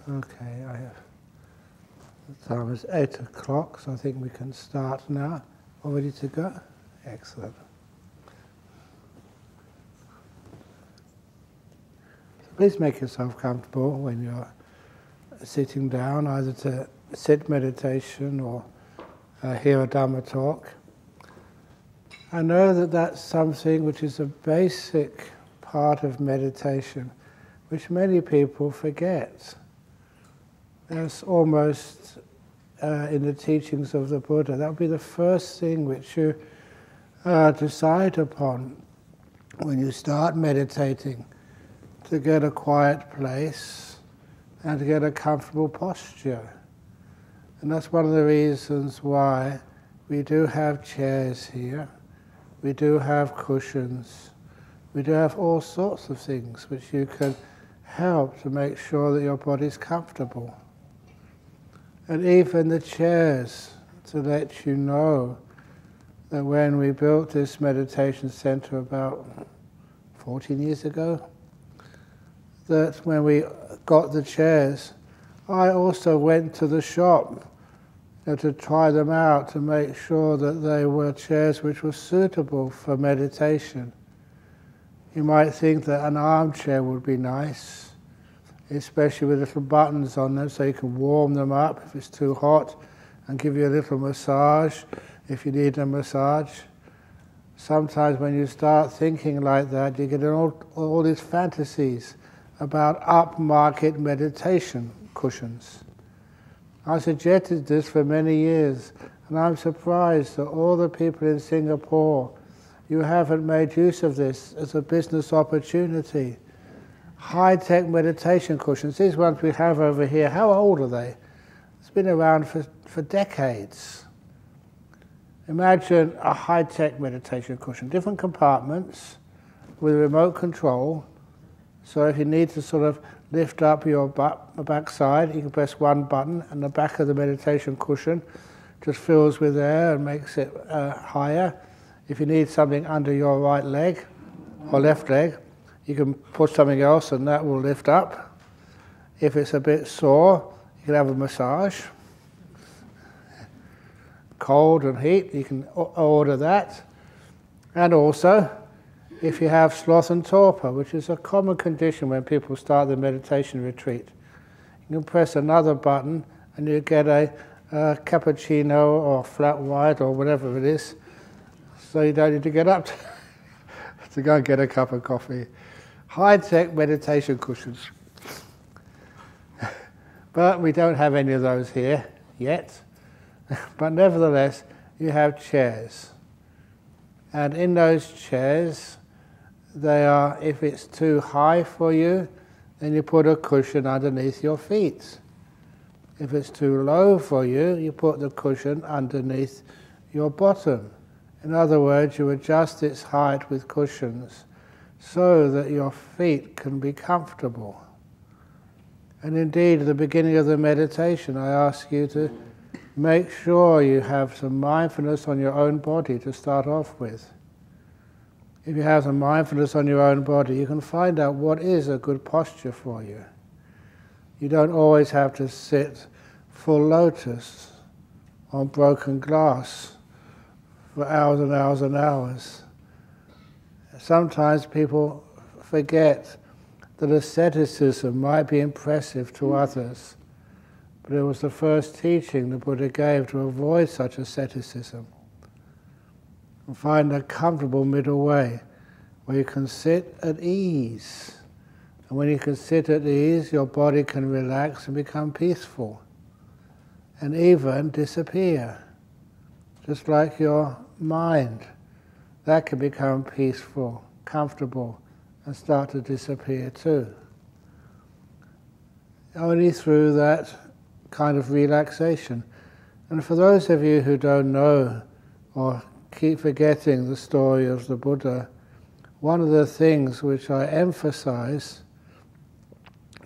Okay, the time is 8 o'clock, so I think we can start now. All ready to go? Excellent. So please make yourself comfortable when you're sitting down, either to sit meditation or hear a Dhamma talk. I know that that's something which is a basic part of meditation, which many people forget. That's almost in the teachings of the Buddha. That would be the first thing which you decide upon when you start meditating, to get a quiet place and to get a comfortable posture. And that's one of the reasons why we do have chairs here, we do have cushions, we do have all sorts of things which you can help to make sure that your body's comfortable. And even the chairs, to let you know that when we built this meditation center about 14 years ago, that when we got the chairs, I also went to the shop to try them out, to make sure that they were chairs which were suitable for meditation. You might think that an armchair would be nice, especially with little buttons on them so you can warm them up if it's too hot, and give you a little massage if you need a massage. Sometimes when you start thinking like that, you get all these fantasies about upmarket meditation cushions. I suggested this for many years, and I'm surprised that all the people in Singapore, you haven't made use of this as a business opportunity. High-tech meditation cushions, these ones we have over here, how old are they? It's been around for decades. Imagine a high-tech meditation cushion, different compartments with remote control, so if you need to sort of lift up your backside, you can press one button and the back of the meditation cushion just fills with air and makes it higher. If you need something under your right leg or left leg, you can put something else and that will lift up. If it's a bit sore, you can have a massage. Cold and heat, you can order that. And also, if you have sloth and torpor, which is a common condition when people start the meditation retreat, you can press another button and you get a cappuccino or flat white or whatever it is, so you don't need to get up to go and get a cup of coffee. High-tech meditation cushions. But we don't have any of those here yet. But nevertheless, you have chairs. And in those chairs, they are, if it's too high for you, then you put a cushion underneath your feet. If it's too low for you, you put the cushion underneath your bottom. In other words, you adjust its height with cushions so that your feet can be comfortable. And indeed, at the beginning of the meditation, I ask you to make sure you have some mindfulness on your own body to start off with. If you have some mindfulness on your own body, you can find out what is a good posture for you. You don't always have to sit full lotus on broken glass for hours and hours and hours. Sometimes people forget that asceticism might be impressive to others, but it was the first teaching the Buddha gave to avoid such asceticism. And find a comfortable middle way where you can sit at ease. And when you can sit at ease, your body can relax and become peaceful, and even disappear. Just like your mind, that can become peaceful, comfortable, and start to disappear too. Only through that kind of relaxation. And for those of you who don't know or keep forgetting the story of the Buddha, one of the things which I emphasize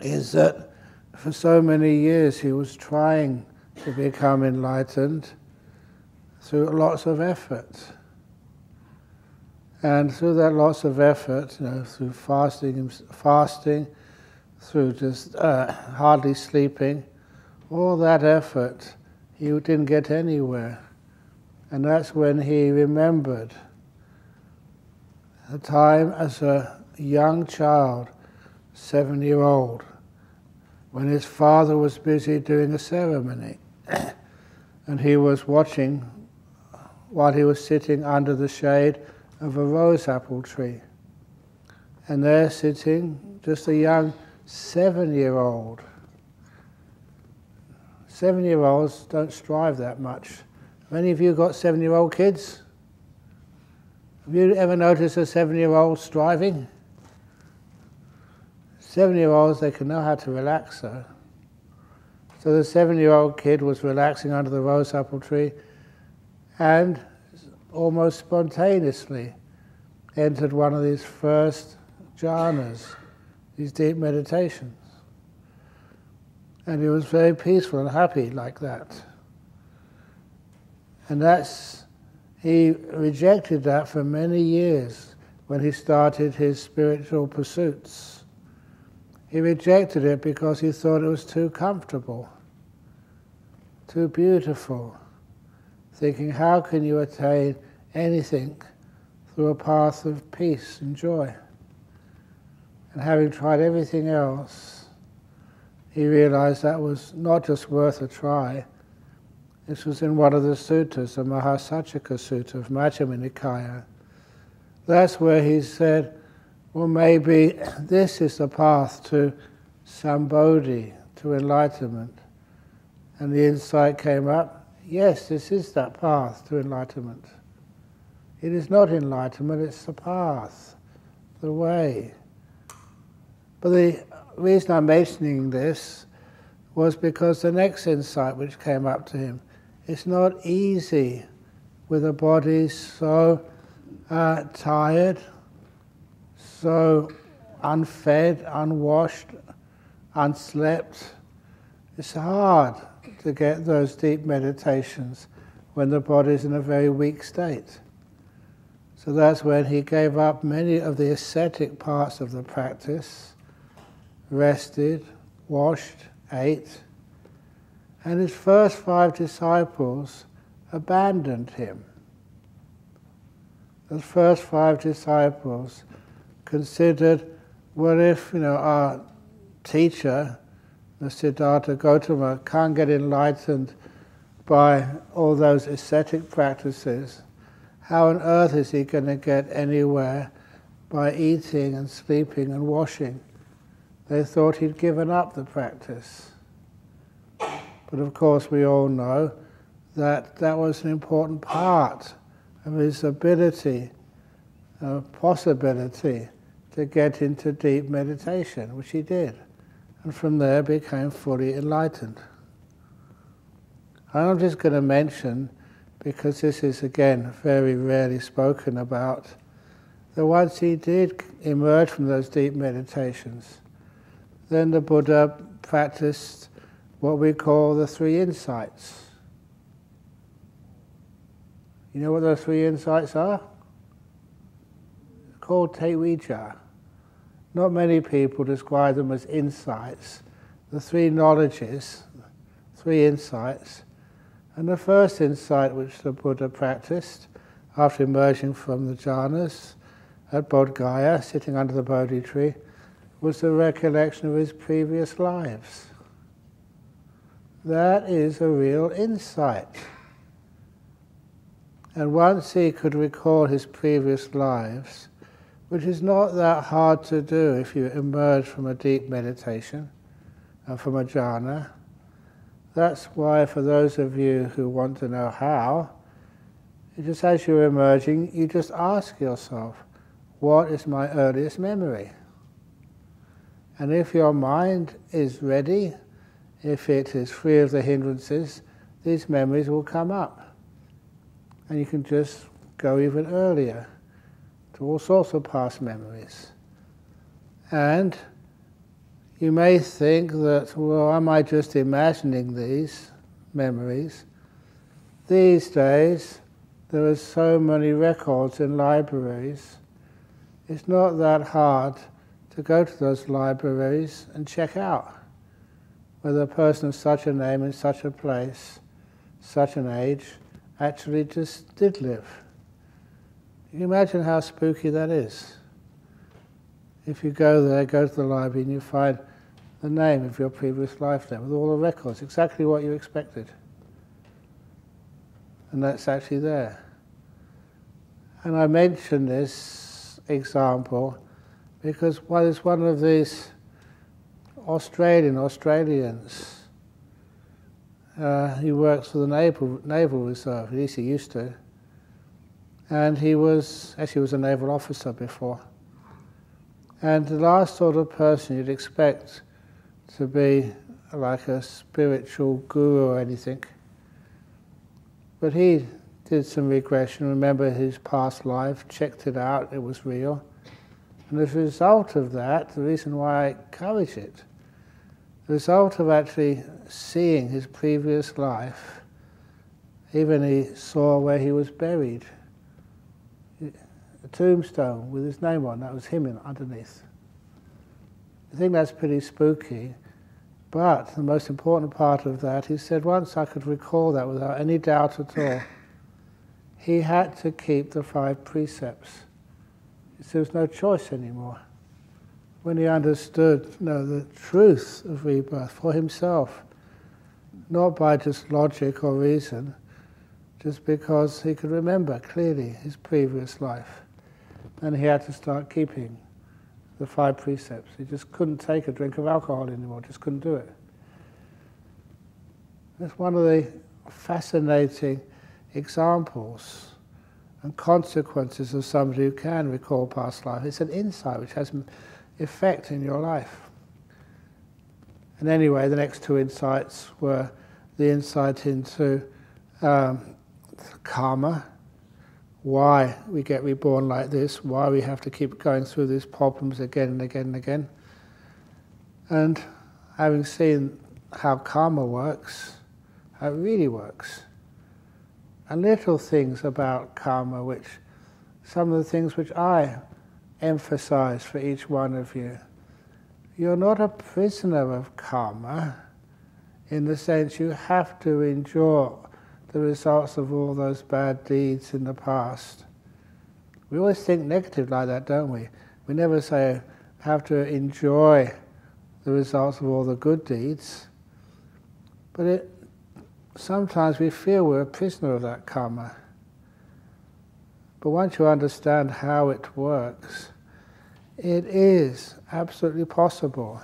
is that for so many years he was trying to become enlightened through lots of effort. And through that lots of effort, through fasting, through just hardly sleeping, all that effort, he didn't get anywhere. And that's when he remembered the time as a young child, 7-year-old, when his father was busy doing a ceremony and he was watching while he was sitting under the shade of a rose apple tree. And there sitting just a young 7-year-old. 7-year-olds don't strive that much. Have any of you got 7-year-old kids? Have you ever noticed a 7-year-old striving? 7-year-olds, they can know how to relax, though. So the 7-year-old kid was relaxing under the rose apple tree and almost spontaneously entered one of these first jhanas, these deep meditations. And he was very peaceful and happy like that. And he rejected that for many years when he started his spiritual pursuits. He rejected it because he thought it was too comfortable, too beautiful, thinking, how can you attain anything through a path of peace and joy? And having tried everything else, he realized that was not just worth a try. This was in one of the suttas, the Mahasachaka Sutta of Majjhima Nikaya. That's where he said, well, maybe this is the path to Sambodhi, to enlightenment. And the insight came up, yes, this is that path to enlightenment. It is not enlightenment, it's the path, the way. But the reason I'm mentioning this was because the next insight which came up to him, it's not easy with a body so tired, so unfed, unwashed, unslept. It's hard to get those deep meditations when the body's in a very weak state. So that's when he gave up many of the ascetic parts of the practice, rested, washed, ate, and his first 5 disciples abandoned him. The first 5 disciples considered, well, if our teacher, the Siddhartha Gautama, can't get enlightened by all those ascetic practices, how on earth is he going to get anywhere by eating and sleeping and washing? They thought he'd given up the practice. But of course we all know that that was an important part of his ability, possibility to get into deep meditation, which he did. And from there became fully enlightened. I'm just going to mention, because this is again very rarely spoken about, that once he did emerge from those deep meditations, then the Buddha practiced what we call the 3 insights. You know what those 3 insights are? They're called Tevijja. Not many people describe them as insights. The 3 knowledges, 3 insights. And the first insight which the Buddha practiced after emerging from the jhanas at Bodh Gaya, sitting under the Bodhi tree, was the recollection of his previous lives. That is a real insight. And once he could recall his previous lives, which is not that hard to do if you emerge from a deep meditation and from a jhana, that's why for those of you who want to know how, just as you're emerging, you just ask yourself, what is my earliest memory? And if your mind is ready, if it is free of the hindrances, these memories will come up. And you can just go even earlier to all sorts of past memories. And you may think that, well, am I just imagining these memories? These days, there are so many records in libraries. It's not that hard to go to those libraries and check out whether a person of such a name in such a place, such an age, actually just did live. You can imagine how spooky that is. If you go there, go to the library, and you find the name of your previous life there with all the records, exactly what you expected. And that's actually there. And I mention this example because it's one of these Australians. He works for the Naval Reserve, at least he used to. And he was a naval officer before. And the last sort of person you'd expect to be like a spiritual guru or anything. But he did some regression, remembered his past life, checked it out, it was real. And as a result of that, the reason why I encourage it, the result of actually seeing his previous life, even he saw where he was buried, a tombstone with his name on, that was him underneath. I think that's pretty spooky, but the most important part of that, he said, once I could recall that without any doubt at all, he had to keep the 5 precepts. There was no choice anymore. When he understood the truth of rebirth for himself, not by just logic or reason, just because he could remember clearly his previous life. And he had to start keeping the 5 precepts. He just couldn't take a drink of alcohol anymore, just couldn't do it. That's one of the fascinating examples and consequences of somebody who can recall past life. It's an insight which has an effect in your life. And anyway, the next 2 insights were the insight into karma, why we get reborn like this, why we have to keep going through these problems again and again and again. And having seen how karma works, how it really works, and little things about karma, which some of the things which I emphasize for each one of you. You're not a prisoner of karma in the sense you have to endure the results of all those bad deeds in the past. We always think negative like that, don't we? We never say have to enjoy the results of all the good deeds. But sometimes we feel we're a prisoner of that karma. But once you understand how it works, it is absolutely possible,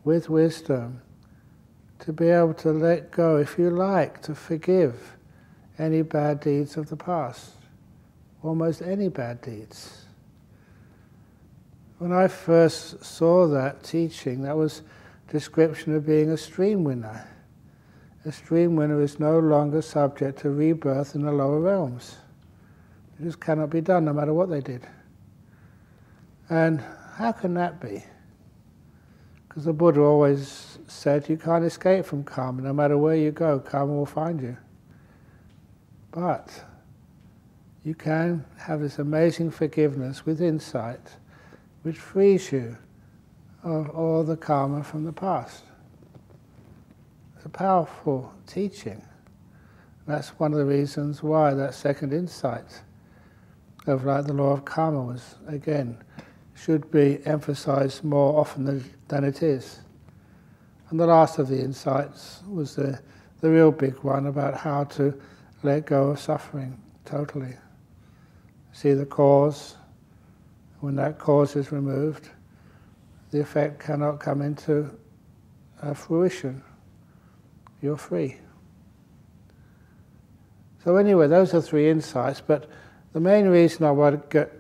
with wisdom, to be able to let go, if you like, to forgive any bad deeds of the past, almost any bad deeds. When I first saw that teaching, that was a description of being a stream winner. A stream winner is no longer subject to rebirth in the lower realms. It just cannot be done, no matter what they did. And how can that be? Because the Buddha always said you can't escape from karma. No matter where you go, karma will find you. But you can have this amazing forgiveness with insight, which frees you of all the karma from the past. It's a powerful teaching. That's one of the reasons why that second insight of like the law of karma was, again, should be emphasized more often than it is. And the last of the insights was the real big one about how to let go of suffering totally. See the cause. When that cause is removed, the effect cannot come into fruition. You're free. So anyway, those are 3 insights, but the main reason I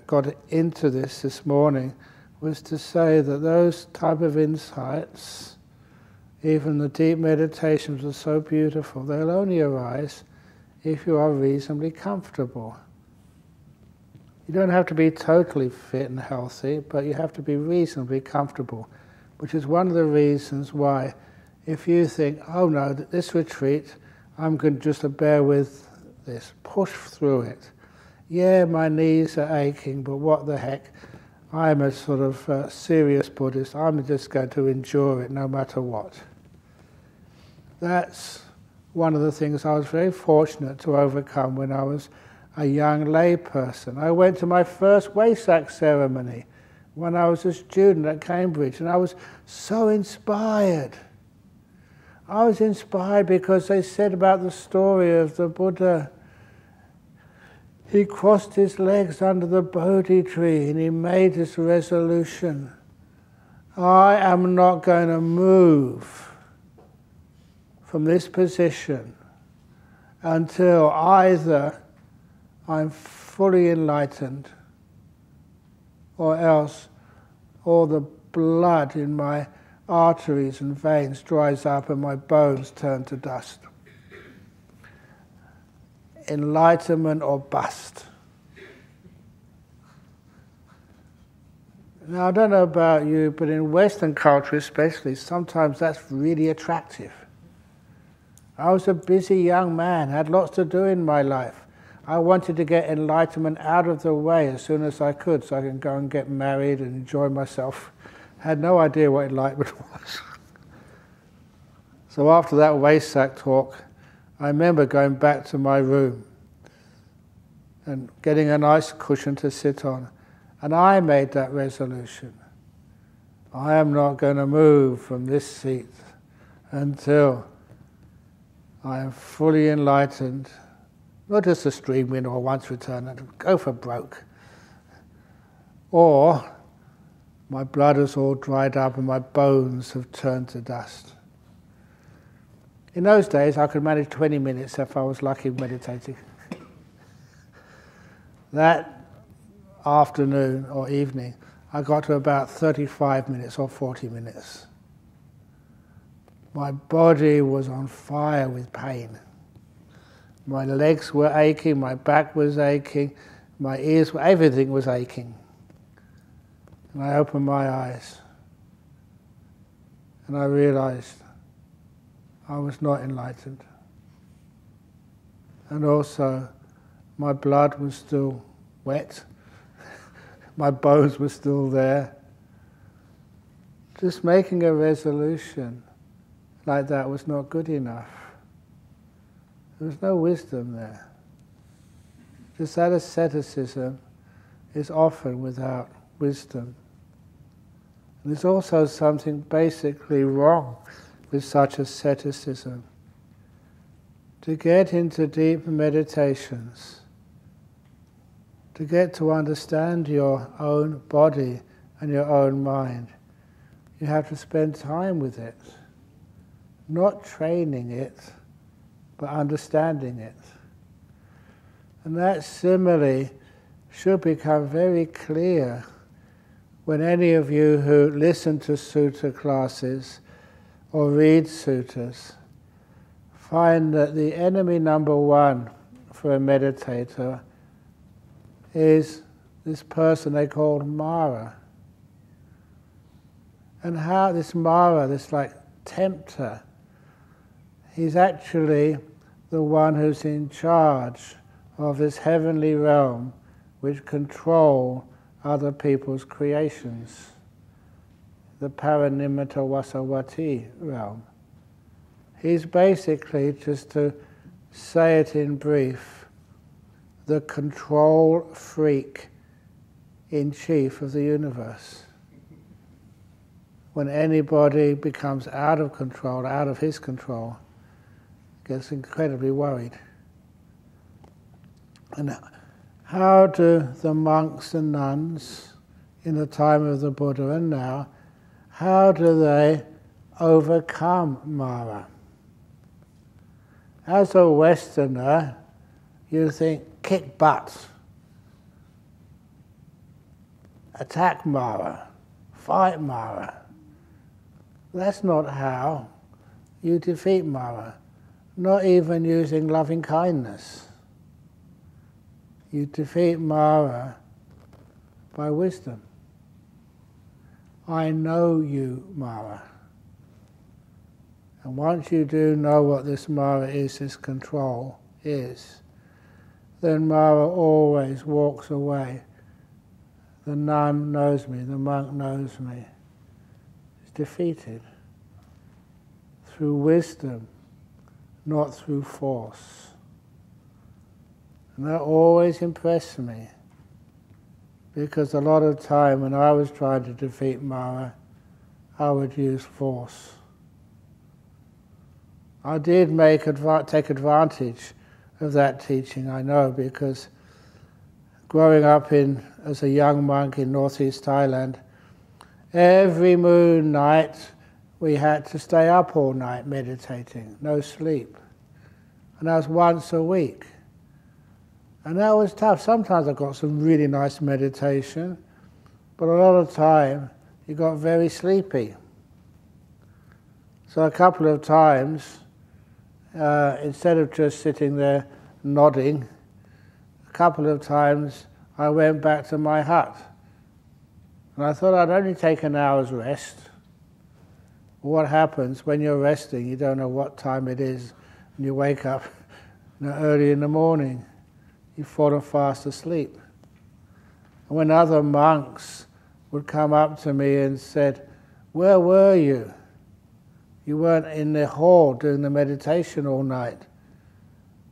got into this morning was to say that those type of insights, even the deep meditations are so beautiful, they'll only arise if you are reasonably comfortable. You don't have to be totally fit and healthy, but you have to be reasonably comfortable, which is one of the reasons why if you think, oh no, this retreat, I'm going to just bear with this, push through it. Yeah, my knees are aching, but what the heck? I'm a sort of serious Buddhist. I'm just going to endure it no matter what. That's one of the things I was very fortunate to overcome when I was a young lay person. I went to my first Wesak ceremony when I was a student at Cambridge, and I was so inspired. I was inspired because they said about the story of the Buddha. He crossed his legs under the Bodhi tree and he made this resolution. I am not going to move from this position until either I'm fully enlightened or else all the blood in my arteries and veins dries up and my bones turn to dust. Enlightenment or bust. Now, I don't know about you, but in Western culture especially, sometimes that's really attractive. I was a busy young man, had lots to do in my life. I wanted to get enlightenment out of the way as soon as I could so I can go and get married and enjoy myself. Had no idea what enlightenment was. So after that Wesak talk, I remember going back to my room and getting a nice cushion to sit on. And I made that resolution. I am not going to move from this seat until I am fully enlightened, not just a stream winner or once returned, and go for broke. Or my blood is all dried up and my bones have turned to dust. In those days, I could manage 20 minutes if I was lucky meditating. That afternoon or evening, I got to about 35 minutes or 40 minutes. My body was on fire with pain. My legs were aching, my back was aching, my ears were, everything was aching. And I opened my eyes and I realized I was not enlightened. And also, my blood was still wet, my bones were still there. Just making a resolution like that was not good enough. There was no wisdom there. Just that asceticism is often without wisdom. And there's also something basically wrong with such asceticism. To get into deep meditations, to get to understand your own body and your own mind, you have to spend time with it. Not training it, but understanding it. And that similarly should become very clear when any of you who listen to sutta classes or read suttas find that the enemy number one for a meditator is this person they call Mara. And how this Mara, this like tempter, he's actually the one who's in charge of this heavenly realm which control other people's creations, the Paranimitta Vasavati realm. He's basically, just to say it in brief, the control freak in chief of the universe. When anybody becomes out of control, out of his control, gets incredibly worried. And how do the monks and nuns in the time of the Buddha and now, how do they overcome Mara? As a Westerner, you think, kick butt, attack Mara, fight Mara. That's not how you defeat Mara, not even using loving kindness. You defeat Mara by wisdom. I know you, Mara. And once you do know what this Mara is, this control is, then Mara always walks away. the nun knows me, the monk knows me, is defeated through wisdom, not through force. And that always impressed me, because a lot of time when I was trying to defeat Mara, I would use force. I did take advantage of that teaching, I know, because growing up as a young monk in northeast Thailand, every moon night we had to stay up all night meditating, no sleep. And that was once a week. And that was tough. Sometimes I got some really nice meditation, but a lot of time you got very sleepy. So a couple of times, instead of just sitting there nodding, a couple of times I went back to my hut. And I thought I'd only take an hour's rest. What happens when you're resting, you don't know what time it is, and you wake up early in the morning, you've fallen fast asleep. And when other monks would come up to me and said, "Where were you? You weren't in the hall doing the meditation all night,"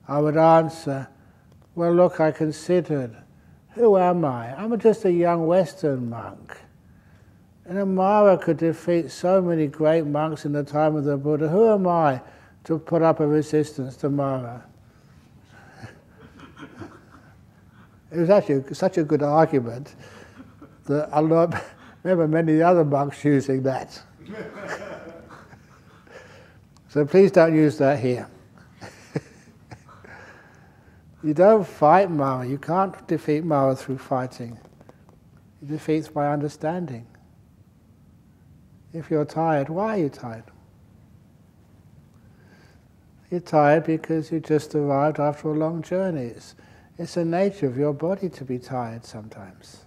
I would answer, "Well, look, I considered, who am I? I'm just a young Western monk. And Mara could defeat so many great monks in the time of the Buddha. Who am I to put up a resistance to Mara?" It was actually such a good argument that I remember many other monks using that. So please don't use that here. You don't fight Mara. You can't defeat Mara through fighting. You defeat by understanding. If you're tired, why are you tired? You're tired because you just arrived after a long journey. It's the nature of your body to be tired sometimes.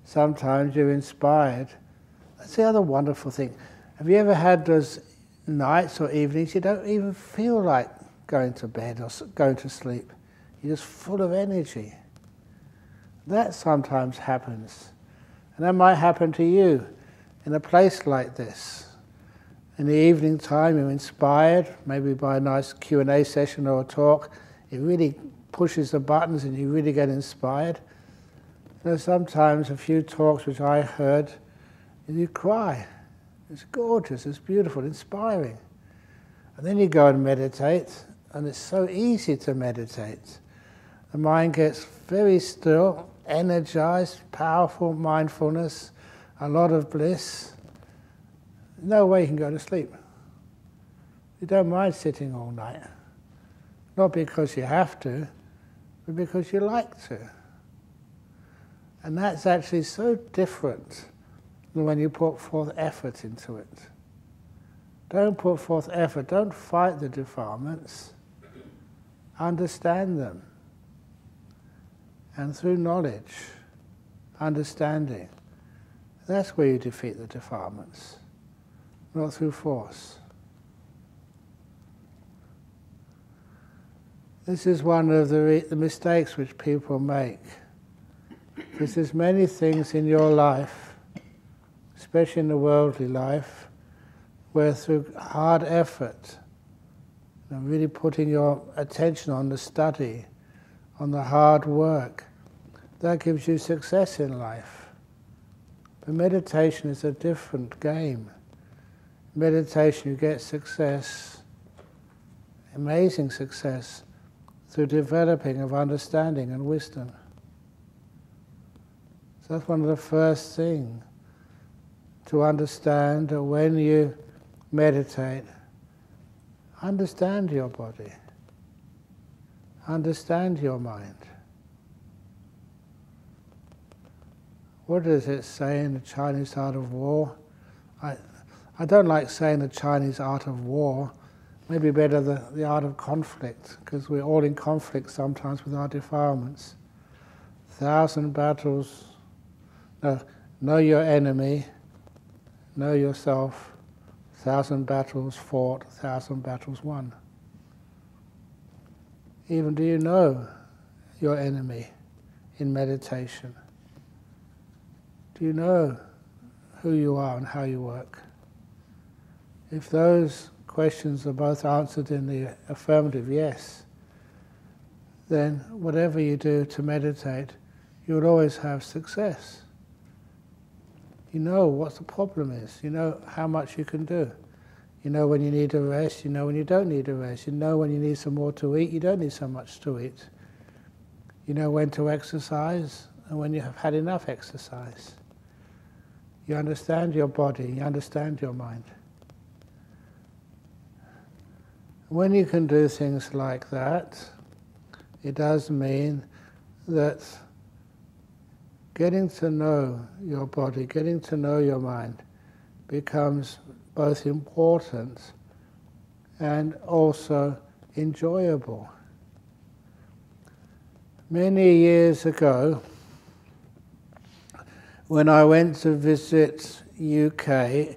Sometimes you're inspired. That's the other wonderful thing. Have you ever had those nights or evenings you don't even feel like going to bed or going to sleep? You're just full of energy. That sometimes happens. And that might happen to you in a place like this. In the evening time, you're inspired, maybe by a nice Q&A session or a talk. It really pushes the buttons and you really get inspired. There's sometimes a few talks which I heard, and you cry. It's gorgeous, it's beautiful, inspiring. And then you go and meditate, and it's so easy to meditate. The mind gets very still, energized, powerful mindfulness, a lot of bliss. No way you can go to sleep. You don't mind sitting all night. Not because you have to, but because you like to. And that's actually so different than when you put forth effort into it. Don't put forth effort, don't fight the defilements. Understand them. And through knowledge, understanding, that's where you defeat the defilements, not through force. This is one of the mistakes which people make. Because there's many things in your life, especially in the worldly life, where through hard effort, and really putting your attention on the study, on the hard work, that gives you success in life. But meditation is a different game. Meditation, you get success, amazing success, through developing of understanding and wisdom. So that's one of the first things, to understand that when you meditate, understand your body, understand your mind. What does it say in the Chinese art of war? I don't like saying the Chinese art of war, maybe better the art of conflict, because we're all in conflict sometimes with our defilements. 1,000 battles, know your enemy, know yourself, 1,000 battles fought, 1,000 battles won. Even do you know your enemy in meditation? Do you know who you are and how you work? If those questions are both answered in the affirmative yes, then whatever you do to meditate, you will always have success. You know what the problem is. You know how much you can do. You know when you need a rest. You know when you don't need a rest. You know when you need some more to eat. You don't need so much to eat. You know when to exercise and when you have had enough exercise. You understand your body. You understand your mind. When you can do things like that, it does mean that getting to know your body, getting to know your mind becomes both important and also enjoyable. Many years ago, when I went to visit UK,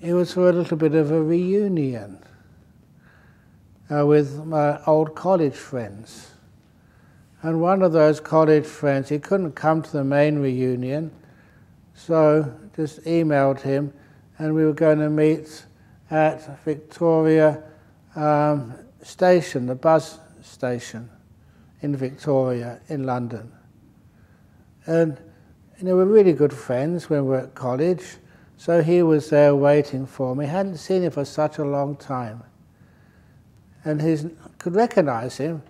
it was for a little bit of a reunion with my old college friends. And one of those college friends, he couldn't come to the main reunion, so just emailed him, and we were going to meet at Victoria Station, the bus station in Victoria, in London. And we're really good friends when we were at college, so he was there waiting for me. I hadn't seen him for such a long time. And could recognize him.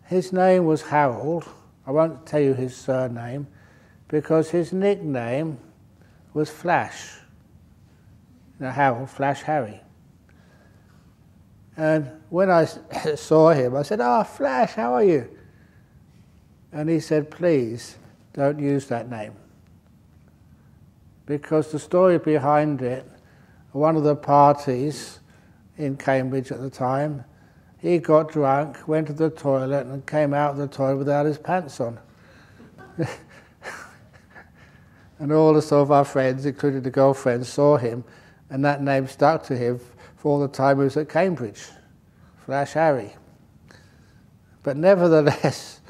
His name was Harold. I won't tell you his surname, because his nickname was Flash. Harold, Flash Harry. And when I saw him, I said, Flash, how are you? And he said, please, don't use that name. Because the story behind it, one of the parties in Cambridge at the time, he got drunk, went to the toilet, and came out of the toilet without his pants on. And all of our friends, including the girlfriends, saw him, and that name stuck to him for all the time he was at Cambridge, Flash Harry. But nevertheless,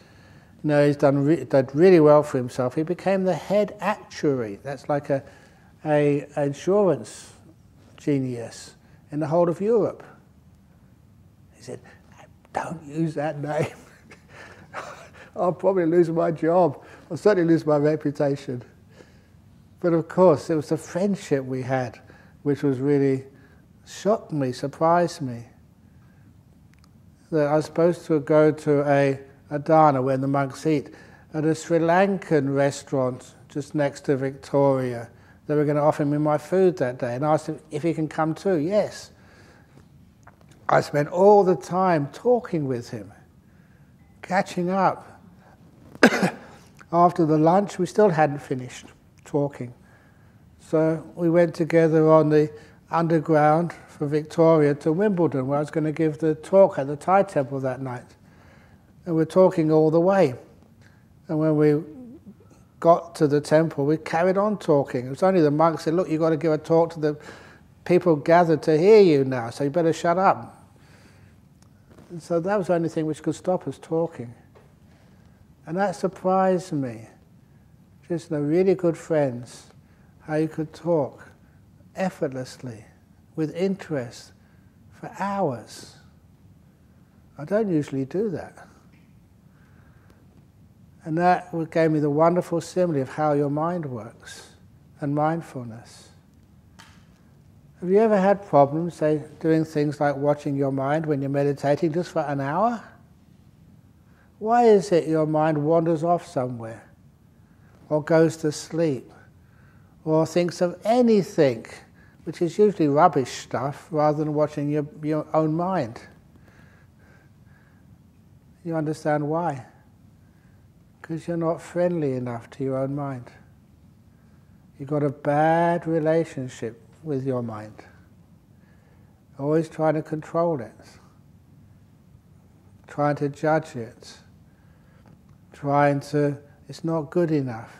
he's done really well for himself. He became the head actuary. That's like a insurance genius in the whole of Europe. He said, don't use that name. I'll probably lose my job. I'll certainly lose my reputation. But of course, it was the friendship we had which was really shocked me, surprised me. That I was supposed to go to a Jhana, where the monks eat, at a Sri Lankan restaurant just next to Victoria. They were going to offer me my food that day, and I asked him if he can come too. Yes. I spent all the time talking with him, catching up. After the lunch, we still hadn't finished talking. So we went together on the underground from Victoria to Wimbledon, where I was going to give the talk at the Thai temple that night. And we're talking all the way. And when we got to the temple, we carried on talking. It was only the monks said, look, you've got to give a talk to the people gathered to hear you now, so you better shut up. And so that was the only thing which could stop us talking. And that surprised me. Just really good friends, how you could talk effortlessly, with interest, for hours. I don't usually do that. And that gave me the wonderful simile of how your mind works, and mindfulness. Have you ever had problems, say, doing things like watching your mind when you're meditating just for an hour? Why is it your mind wanders off somewhere, or goes to sleep, or thinks of anything, which is usually rubbish stuff, rather than watching your own mind? You understand why? Because you're not friendly enough to your own mind. You've got a bad relationship with your mind. Always trying to control it, trying to judge it, it's not good enough.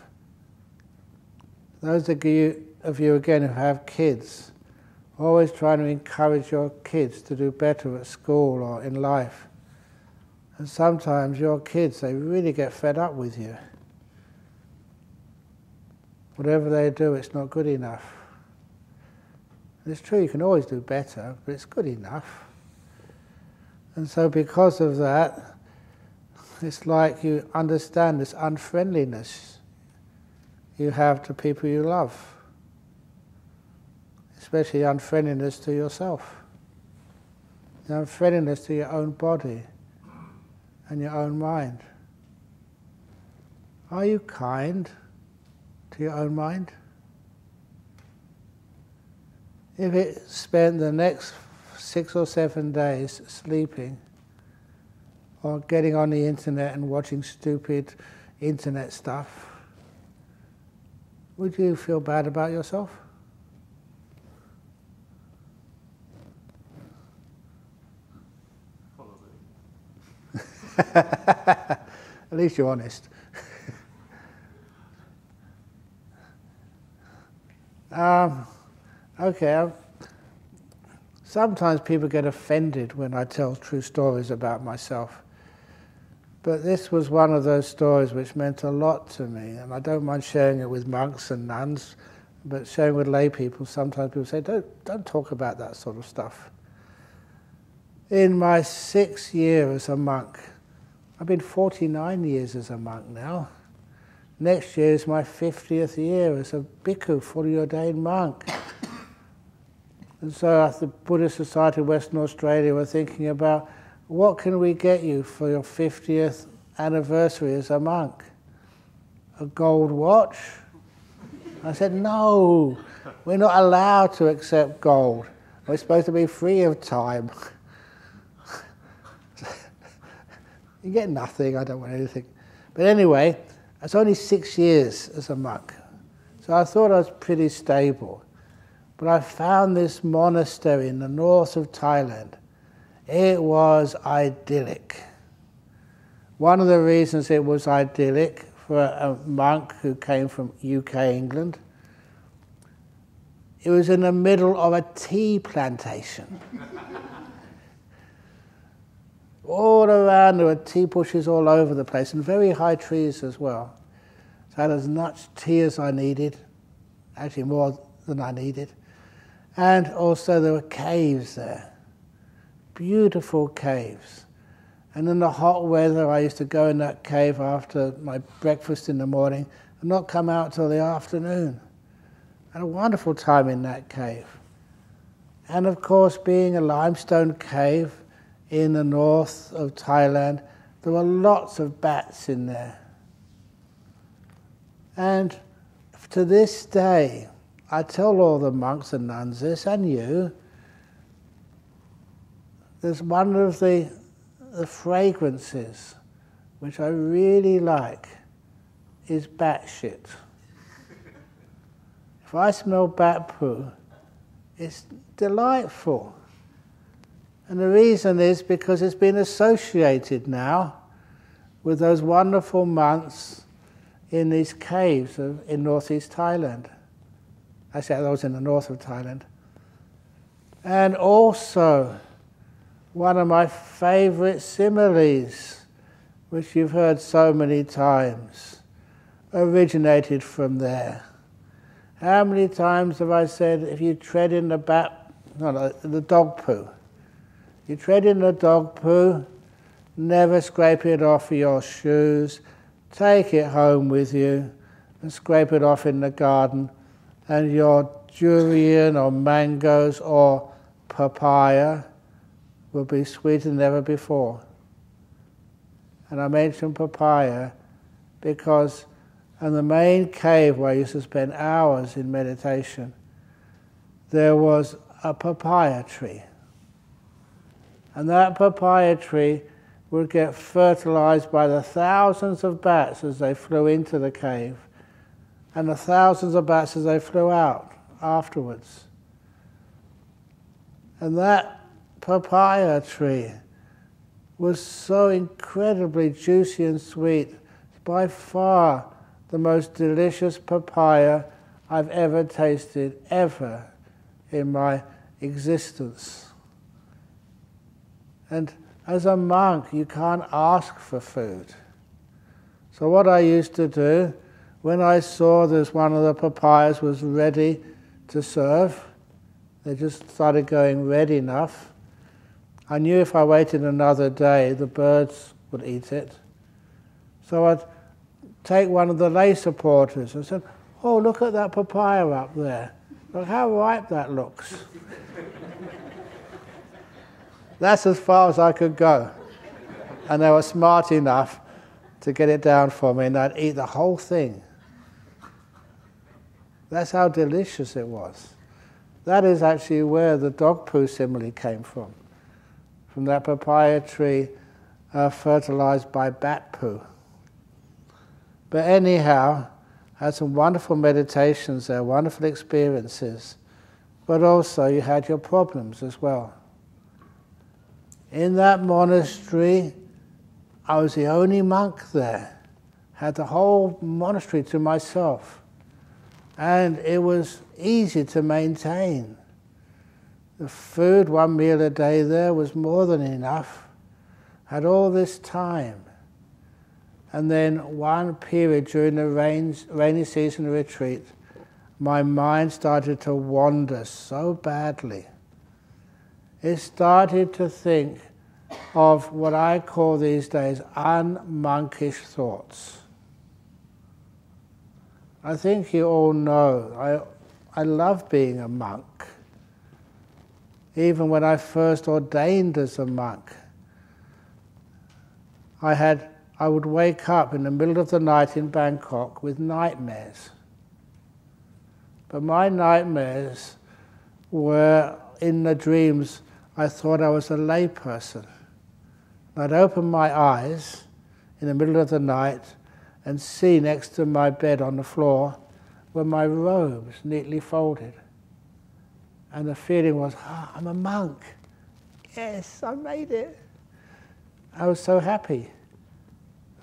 Those of you again who have kids, always trying to encourage your kids to do better at school or in life. And sometimes your kids, they really get fed up with you. whatever they do, it's not good enough. And it's true, you can always do better, but it's good enough. And so because of that, it's like you understand this unfriendliness you have to people you love, especially unfriendliness to yourself, the unfriendliness to your own body and your own mind. Are you kind to your own mind? If it spent the next 6 or 7 days sleeping or getting on the internet and watching stupid internet stuff, would you feel bad about yourself? At least you're honest. Okay. Sometimes people get offended when I tell true stories about myself. But this was one of those stories which meant a lot to me, and I don't mind sharing it with monks and nuns, but sharing with lay people, sometimes people say, don't talk about that sort of stuff. In my 6th year as a monk, I've been 49 years as a monk now. Next year is my 50th year as a bhikkhu, fully ordained monk. And so at the Buddhist Society of Western Australia, we're thinking about, what can we get you for your 50th anniversary as a monk? A gold watch? I said, no, we're not allowed to accept gold. We're supposed to be free of time. You get nothing, I don't want anything. But anyway, it's only 6 years as a monk. So I thought I was pretty stable. But I found this monastery in the north of Thailand. It was idyllic. One of the reasons it was idyllic for a monk who came from UK, England, it was in the middle of a tea plantation. All around there were tea bushes all over the place, and very high trees as well. So I had as much tea as I needed, actually more than I needed. And also there were caves there, beautiful caves. And in the hot weather I used to go in that cave after my breakfast in the morning and not come out till the afternoon. I had a wonderful time in that cave. And of course, being a limestone cave in the north of Thailand, there were lots of bats in there. And to this day, I tell all the monks and nuns this, and you, there's one of the fragrances which I really like is bat shit. If I smell bat poo, it's delightful. And the reason is because it's been associated now with those wonderful months in these caves in northeast Thailand. Actually, I was in the north of Thailand. And also, one of my favorite similes, which you've heard so many times, originated from there. How many times have I said, if you tread in the dog poo, you tread in the dog poo, never scrape it off your shoes, take it home with you and scrape it off in the garden, and your durian or mangoes or papaya will be sweeter than ever before. And I mention papaya because in the main cave where I used to spend hours in meditation, there was a papaya tree. And that papaya tree would get fertilized by the thousands of bats as they flew into the cave, and the thousands of bats as they flew out afterwards. And that papaya tree was so incredibly juicy and sweet. By far the most delicious papaya I've ever tasted, ever in my existence. And as a monk, you can't ask for food. So what I used to do when I saw that one of the papayas was ready to serve, they just started going red enough, I knew if I waited another day, the birds would eat it. So I'd take one of the lay supporters and said, "Oh, look at that papaya up there. Look how ripe that looks." That's as far as I could go. And they were smart enough to get it down for me, and I'd eat the whole thing. That's how delicious it was. That is actually where the dog poo simile came from that papaya tree fertilized by bat poo. But anyhow, I had some wonderful meditations there, wonderful experiences, but also you had your problems as well. In that monastery, I was the only monk there, had the whole monastery to myself, and it was easy to maintain. The food, one meal a day there, was more than enough. Had all this time. And then one period during the rainy season retreat, my mind started to wander so badly. It started to think of what I call these days unmonkish thoughts. I think you all know, I love being a monk. Even when I first ordained as a monk, I would wake up in the middle of the night in Bangkok with nightmares. But my nightmares were in the dreams. I thought I was a lay person. I'd open my eyes in the middle of the night and see next to my bed on the floor were my robes neatly folded. And the feeling was, I'm a monk. Yes, I made it. I was so happy.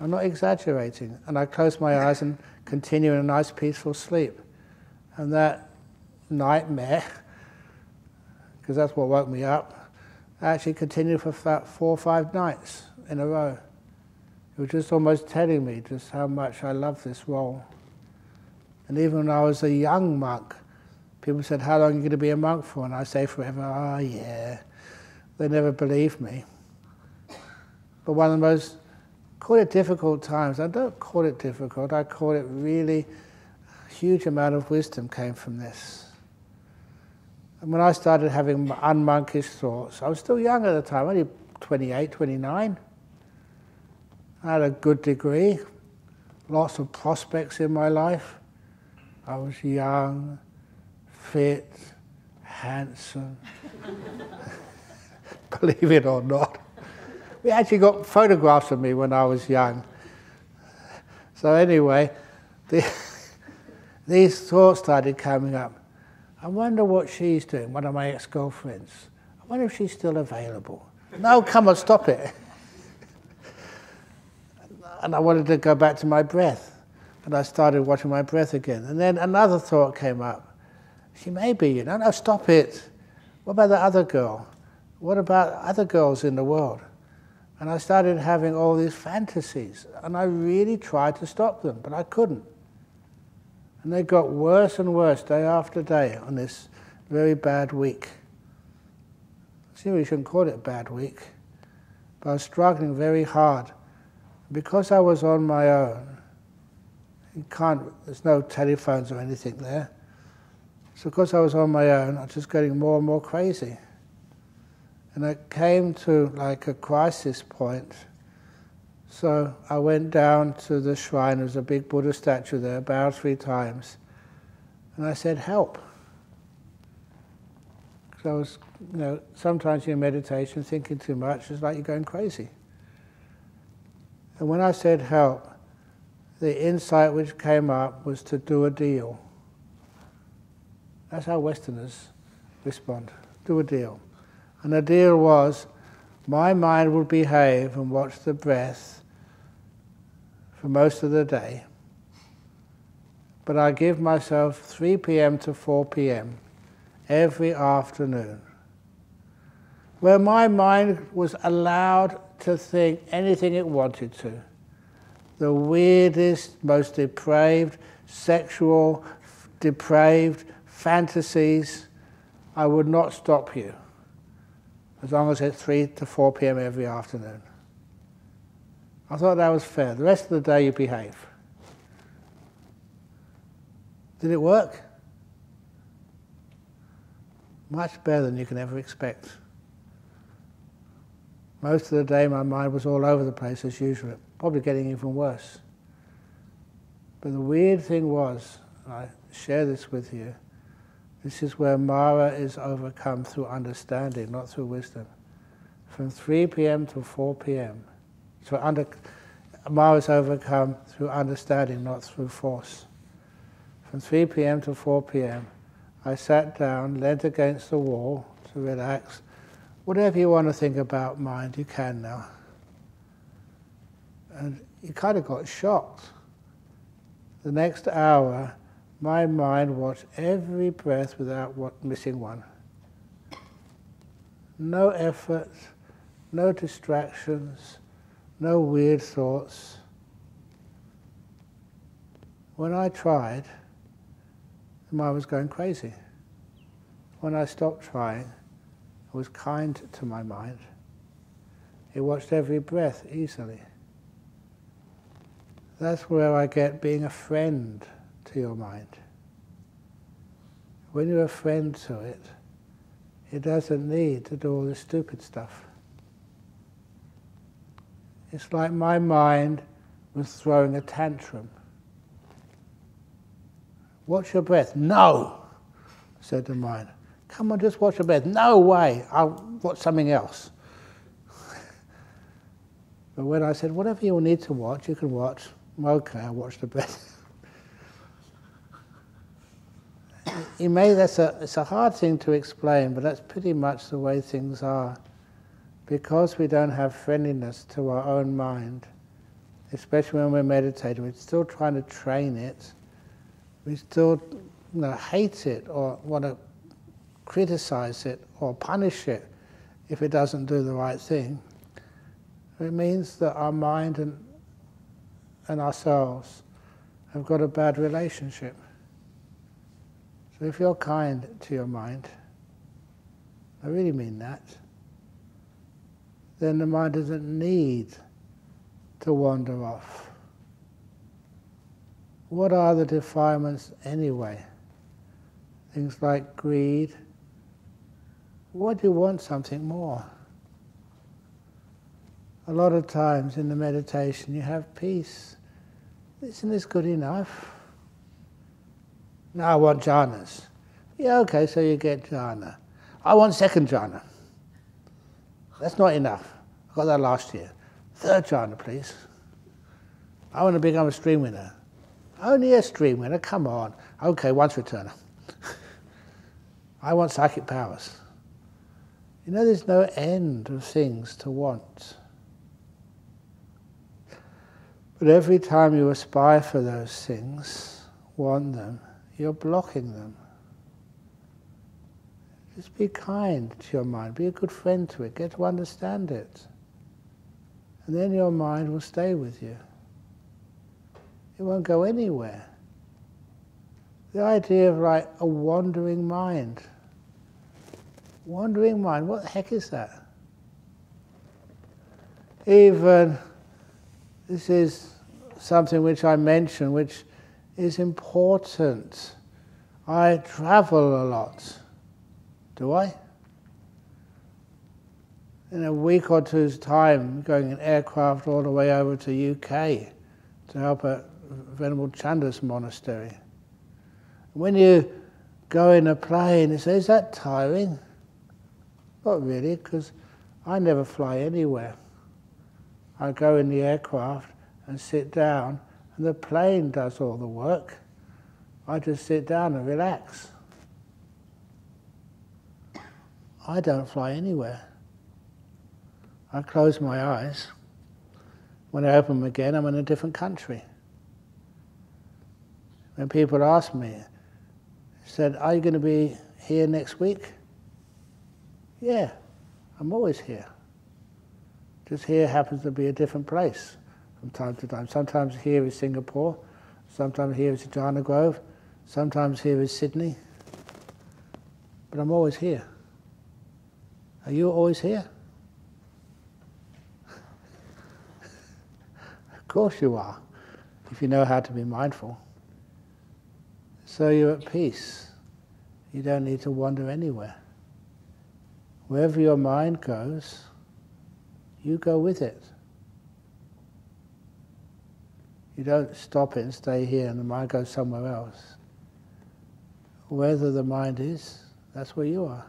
I'm not exaggerating. And I closed my eyes and continued in a nice peaceful sleep. And that nightmare, because that's what woke me up, actually continued for 4 or 5 nights in a row. It was just almost telling me just how much I love this role. And even when I was a young monk, people said, "How long are you going to be a monk for?" And I say, "Forever." "Oh, yeah." They never believed me. But one of the most, call it difficult times, I don't call it difficult, I call it really a huge amount of wisdom came from this. And when I started having unmonkish thoughts, I was still young at the time, only 28, 29. I had a good degree, lots of prospects in my life. I was young, fit, handsome. Believe it or not. We actually got photographs of me when I was young. So anyway, these thoughts started coming up. I wonder what she's doing, one of my ex-girlfriends. I wonder if she's still available. No, come on, stop it. And I wanted to go back to my breath. And I started watching my breath again. And then another thought came up. She may be, you know. No, stop it. What about the other girl? What about other girls in the world? And I started having all these fantasies. And I really tried to stop them, but I couldn't. And they got worse and worse day after day on this very bad week. See, we shouldn't call it a bad week. But I was struggling very hard. Because I was on my own, there's no telephones or anything there. So because I was on my own, I was just getting more and more crazy. And it came to like a crisis point. So I went down to the shrine, there was a big Buddha statue there, bowed 3 times. And I said, "Help." Because I was, sometimes in meditation, thinking too much, it's like you're going crazy. And when I said help, the insight which came up was to do a deal. That's how Westerners respond. Do a deal. And the deal was, my mind would behave and watch the breath for most of the day, but I give myself 3 p.m. to 4 p.m. every afternoon, where my mind was allowed to think anything it wanted to. The weirdest, most depraved, sexual, depraved fantasies, I would not stop you, as long as it's 3 to 4 p.m. every afternoon. I thought that was fair. The rest of the day you behave. Did it work? Much better than you can ever expect. Most of the day my mind was all over the place as usual, probably getting even worse. But the weird thing was, and I share this with you, this is where Mara is overcome through understanding, not through wisdom. From 3 p.m. to 4 p.m. So Mara is overcome through understanding, not through force. From 3 p.m. to 4 p.m. I sat down, leant against the wall to relax. Whatever you want to think about mind, you can now. And you kind of got shocked. The next hour, my mind watched every breath without missing one. No effort, no distractions, no weird thoughts. When I tried, the mind was going crazy. When I stopped trying, I was kind to my mind. It watched every breath easily. That's where I get being a friend to your mind. When you're a friend to it, it doesn't need to do all this stupid stuff. It's like my mind was throwing a tantrum. Watch your breath. No, said the mind. Come on, just watch your breath. No way, I'll watch something else. But when I said, whatever you need to watch, you can watch. Okay, I'll watch the breath. It's a hard thing to explain, but that's pretty much the way things are. Because we don't have friendliness to our own mind, especially when we're meditating, we're still trying to train it. We still hate it or want to criticize it or punish it if it doesn't do the right thing. It means that our mind and ourselves have got a bad relationship. So if you're kind to your mind, I really mean that, then the mind doesn't need to wander off. What are the defilements anyway? Things like greed. Why do you want something more? A lot of times in the meditation you have peace. Isn't this good enough? No, I want jhanas. Yeah, okay, so you get jhana. I want second jhana. That's not enough. I got that last year. Third jhana, please. I want to become a stream winner. Only a stream winner, come on. Okay, once returner. I want psychic powers. You know, there's no end of things to want. But every time you aspire for those things, want them, you're blocking them. Just be kind to your mind, be a good friend to it, get to understand it. And then your mind will stay with you. It won't go anywhere. The idea of like a wandering mind. Wandering mind, what the heck is that? Even, this is something which I mention, which is important. I travel a lot. Do I? In a week or two's time, going in aircraft all the way over to UK to help at Venerable Chanda's monastery. When you go in a plane, you say, is that tiring? Not really, because I never fly anywhere. I go in the aircraft and sit down, and the plane does all the work. I just sit down and relax. I don't fly anywhere. I close my eyes. When I open them again, I'm in a different country. When people ask me, said, are you going to be here next week? Yeah, I'm always here. Just here happens to be a different place from time to time. Sometimes here is Singapore, Sometimes here is Jhana Grove, sometimes here is Sydney, but I'm always here. Are you always here? Of course you are, if you know how to be mindful. So you're at peace. You don't need to wander anywhere. Wherever your mind goes, you go with it. You don't stop it and stay here and the mind goes somewhere else. Wherever the mind is, that's where you are.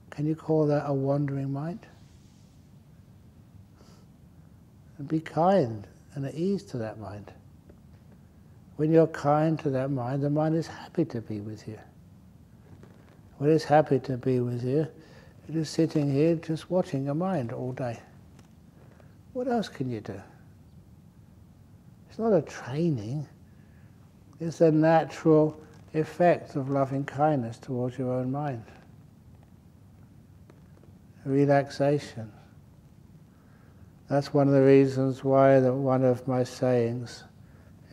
Can you call that a wandering mind? And be kind and at ease to that mind. When you're kind to that mind, the mind is happy to be with you. When it's happy to be with you, it is sitting here just watching your mind all day. What else can you do? It's not a training. It's a natural effect of loving kindness towards your own mind. Relaxation. That's one of the reasons why one of my sayings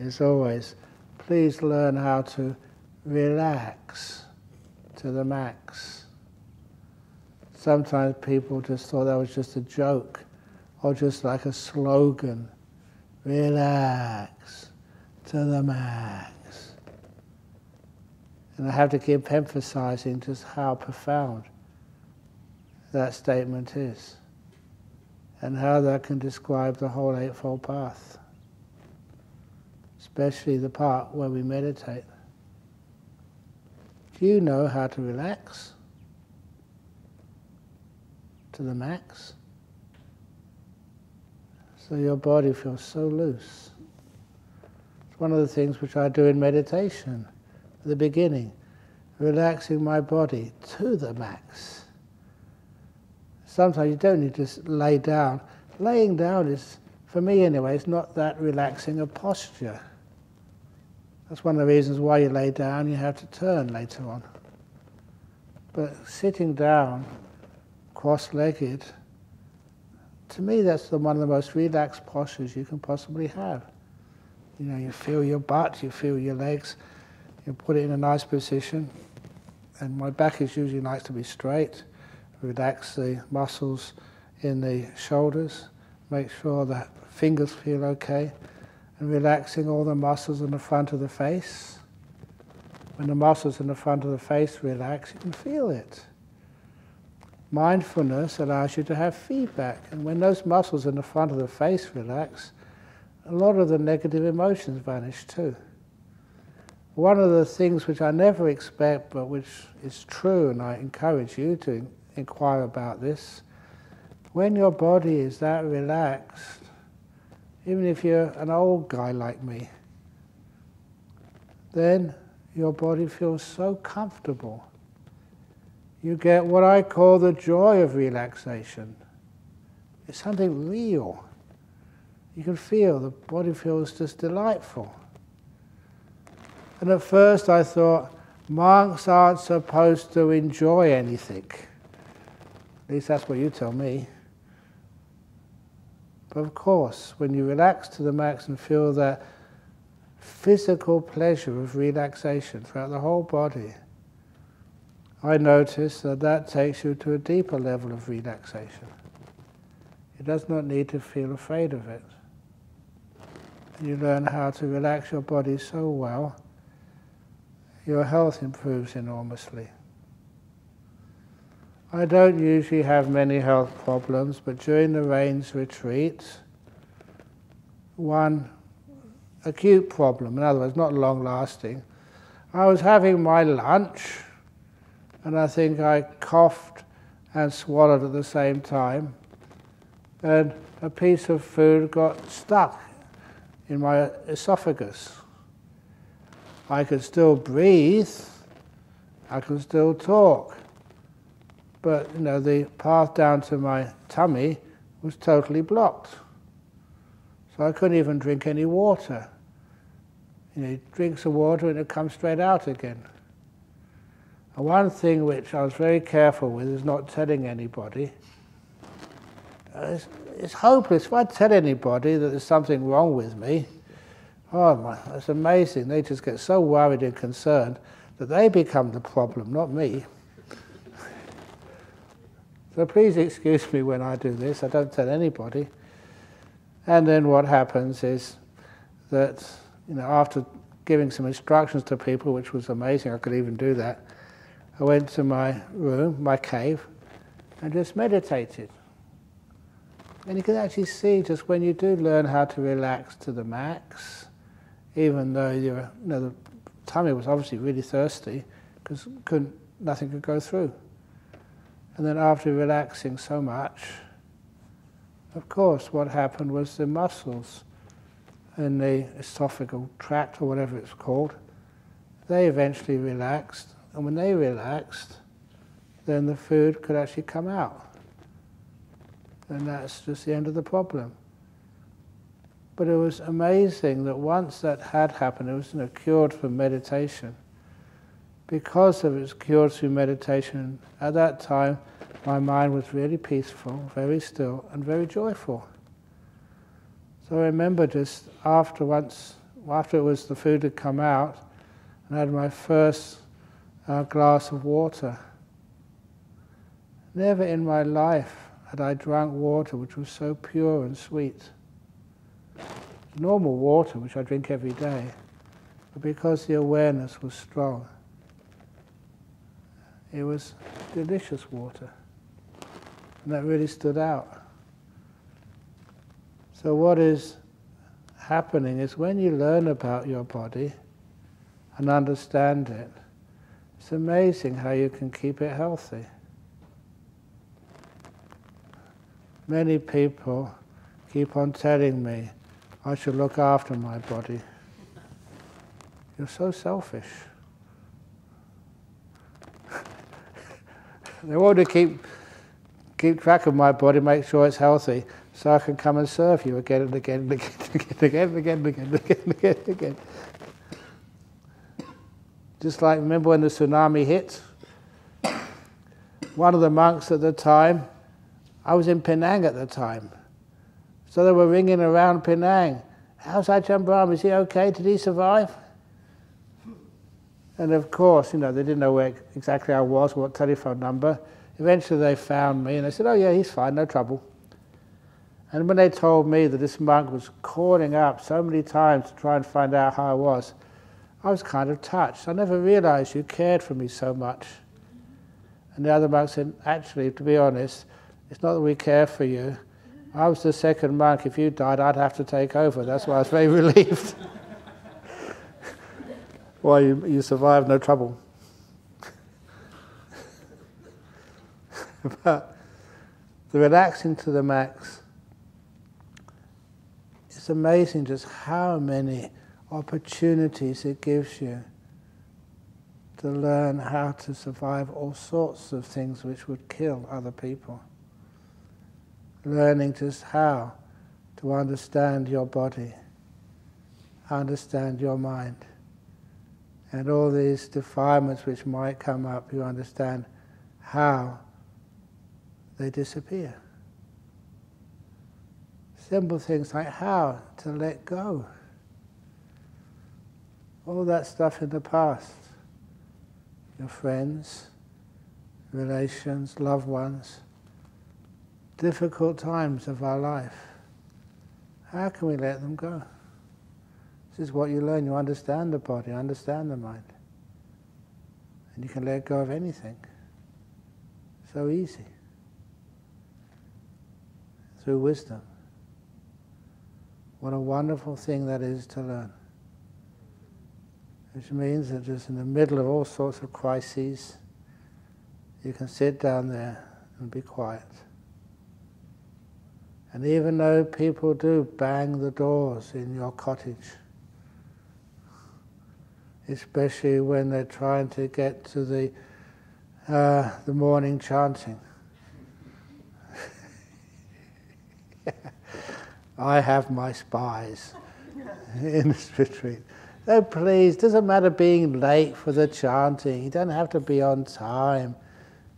is always, please learn how to relax to the max. Sometimes people just thought that was just a joke or just like a slogan. Relax to the max. And I have to keep emphasizing just how profound that statement is and how that can describe the whole Eightfold Path, especially the part where we meditate. Do you know how to relax to the max? So your body feels so loose. It's one of the things which I do in meditation at the beginning, relaxing my body to the max. Sometimes you don't need to lay down. Laying down is, for me anyway, it's not that relaxing a posture. That's one of the reasons why you lay down, you have to turn later on. But sitting down, cross-legged, to me that's one of the most relaxed postures you can possibly have. You know, you feel your butt, you feel your legs, you put it in a nice position, and my back is usually likes to be straight. Relax the muscles in the shoulders, make sure the fingers feel okay, and relaxing all the muscles in the front of the face. When the muscles in the front of the face relax, you can feel it. Mindfulness allows you to have feedback, and when those muscles in the front of the face relax, a lot of the negative emotions vanish too. One of the things which I never expect, but which is true, and I encourage you to inquire about this, when your body is that relaxed, even if you're an old guy like me, then your body feels so comfortable. You get what I call the joy of relaxation. It's something real. You can feel the body feels just delightful. And at first I thought, monks aren't supposed to enjoy anything. At least that's what you tell me. But of course, when you relax to the max and feel that physical pleasure of relaxation throughout the whole body, I notice that that takes you to a deeper level of relaxation. It does not need to feel afraid of it. You learn how to relax your body so well, your health improves enormously. I don't usually have many health problems, but during the rains retreat, one acute problem, in other words, not long-lasting, I was having my lunch, and I think I coughed and swallowed at the same time, and a piece of food got stuck in my esophagus. I could still breathe, I could still talk, but you know, the path down to my tummy was totally blocked. So I couldn't even drink any water. You know, you drink some water and it comes straight out again. And one thing which I was very careful with is not telling anybody. It's hopeless. If I tell anybody that there's something wrong with me, Oh my, it's amazing. They just get so worried and concerned that they become the problem, not me. So please excuse me when I do this. I don't tell anybody. And then what happens is that, after giving some instructions to people, which was amazing, I could even do that, I went to my room, my cave, and just meditated. And you can actually see just when you do learn how to relax to the max, even though the tummy was obviously really thirsty, because nothing could go through. And then after relaxing so much, of course, what happened was the muscles in the esophageal tract, or whatever it's called, they eventually relaxed. And when they relaxed, then the food could actually come out. And that's just the end of the problem. But it was amazing that once that had happened, it was cured from meditation. Because of its cured through meditation, at that time, my mind was really peaceful, very still, and very joyful. So I remember just after it was the food had come out, and I had my first glass of water. Never in my life had I drunk water which was so pure and sweet. Normal water, which I drink every day, but because the awareness was strong, it was delicious water. And that really stood out. So what is happening is when you learn about your body and understand it, it's amazing how you can keep it healthy. Many people keep on telling me I should look after my body. You're so selfish. They want to keep track of my body, make sure it's healthy, so I can come and serve you again and again and again and again and again and again and again and again and again. Just like, remember when the tsunami hit? One of the monks at the time, I was in Penang at the time, so they were ringing around Penang. How's Ajahn Brahm? Is he okay? Did he survive? And of course, they didn't know where exactly I was, what telephone number. Eventually they found me and they said, oh yeah, he's fine, no trouble. And when they told me that this monk was calling up so many times to try and find out how I was kind of touched. I never realized you cared for me so much. And the other monk said, actually, to be honest, it's not that we care for you. I was the second monk. If you died, I'd have to take over. That's why I was very relieved. Well, you survived, no trouble. But the relaxing to the max, it's amazing just how many opportunities it gives you to learn how to survive all sorts of things which would kill other people. Learning just how to understand your body, understand your mind, and all these defilements which might come up, you understand how they disappear. Simple things like how to let go. All that stuff in the past, your friends, relations, loved ones, difficult times of our life. How can we let them go? This is what you learn. You understand the body, understand the mind. And you can let go of anything. So easy. Through wisdom. What a wonderful thing that is to learn. Which means that just in the middle of all sorts of crises, you can sit down there and be quiet. And even though people do bang the doors in your cottage, especially when they're trying to get to the morning chanting. I have my spies in this retreat. Oh please, doesn't matter being late for the chanting. You don't have to be on time,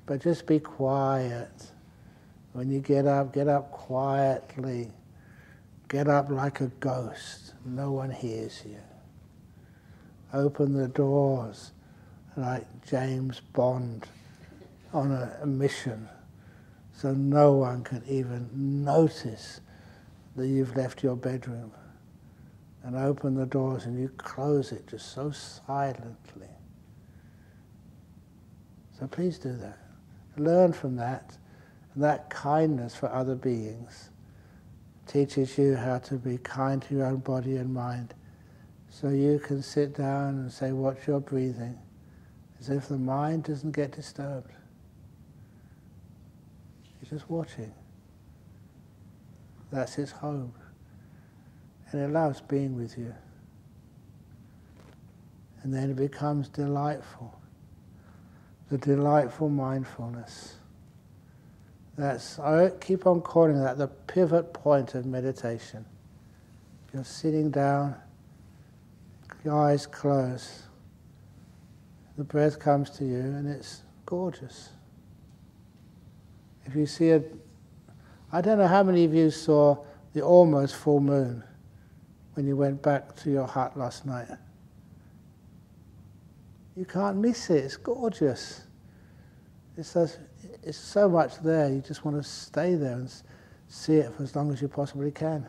but just be quiet. When you get up quietly. Get up like a ghost. no one hears you. Open the doors like James Bond on a mission, so no one can even notice that you've left your bedroom. And open the doors and you close it just so silently. So please do that. Learn from that. And that kindness for other beings teaches you how to be kind to your own body and mind. So you can sit down and say, watch your breathing, as if the mind doesn't get disturbed. You're just watching. That's its home. And it loves being with you. And then it becomes delightful. The delightful mindfulness. I keep on calling that the pivot point of meditation. You're sitting down, your eyes closed, the breath comes to you and it's gorgeous. If you see I don't know how many of you saw the almost full moon when you went back to your hut last night. You can't miss it, it's gorgeous. It's so much there, you just want to stay there and see it for as long as you possibly can.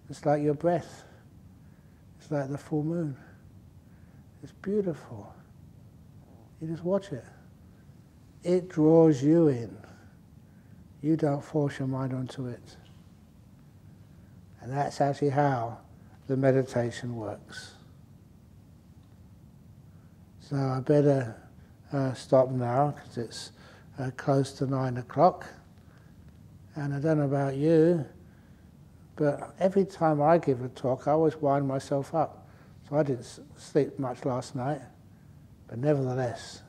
It's like your breath. It's like the full moon. It's beautiful. You just watch it. It draws you in. You don't force your mind onto it. And that's actually how the meditation works. So I better stop now because it's close to 9 o'clock. And I don't know about you, but every time I give a talk, I always wind myself up. So I didn't sleep much last night, but nevertheless,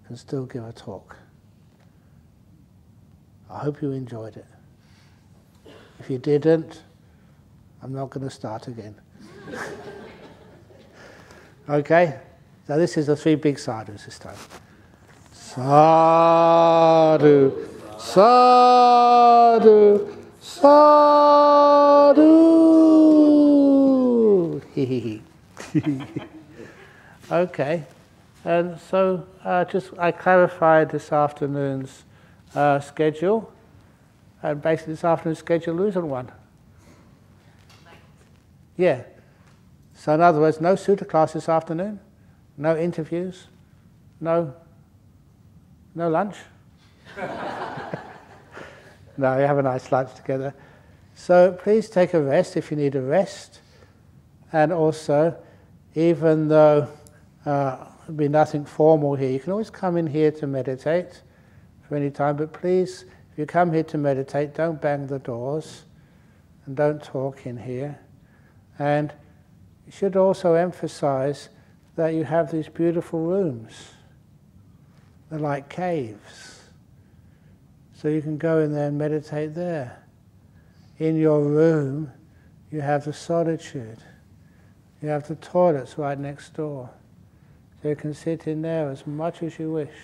can still give a talk. I hope you enjoyed it. If you didn't, I'm not going to start again. Okay? So this is the 3 big sadhus this time. Sadhu, sadhu, sadhu. Okay. And so I clarified this afternoon's schedule. And basically this afternoon's schedule isn't one. Yeah. So in other words, no sutta class this afternoon, no interviews, no lunch. No, we have a nice lunch together. So please take a rest if you need a rest. And also, even though there'll be nothing formal here, you can always come in here to meditate for any time, but please, if you come here to meditate, don't bang the doors and don't talk in here. And you should also emphasize that you have these beautiful rooms. They're like caves. So you can go in there and meditate there. In your room, you have the solitude. You have the toilets right next door. So you can sit in there as much as you wish.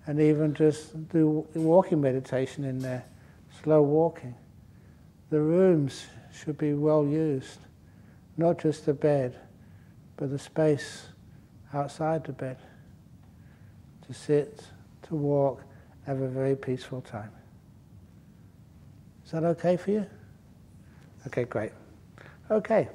And even just do walking meditation in there, slow walking. The rooms should be well used. Not just the bed, but the space outside the bed. To sit, to walk, have a very peaceful time. Is that okay for you? Okay, great. Okay.